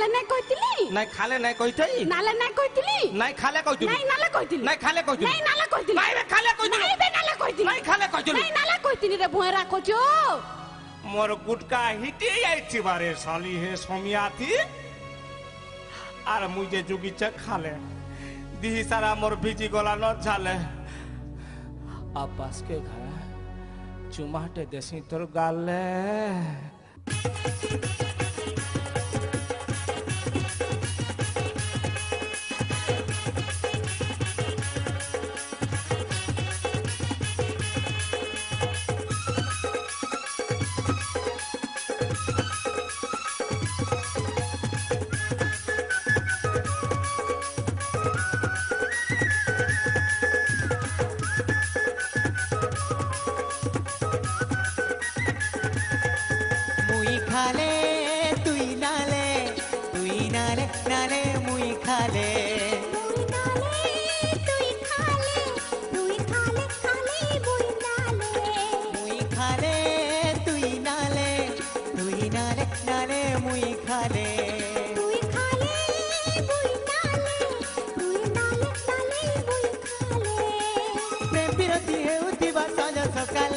নালে নাই কইতিলি নাই খালে নাই কইতই নালে নাই কইতিলি নাই খালে কইতই নাই নালে কইতিলি নাই খালে কইতই নাই নালে কইতিলি নাই বে খালে কইতই নাই বে নালে কইতিলি নাই খালে কইতই নাই নালে কইতিলি রে ভয়রা কইছো মোর গুটকা হিটে আইছি বারে সালি হে সমিয়াতি আর মুই যে জুগিছে খালে দিহি সারা মোর ভিজি গলা ন ঝালে আপাস के घर चुमाटे देसी तोर गाले खाले तुई नाले नाले मुई खाले তুই খালে খালে বই নালে मुई खाले तुई नाले नाले मुई खाले তুই খালে বই নালে তুই নালে নালে বই খালে प्रेम विरोधी हेउथिबा सज सकाले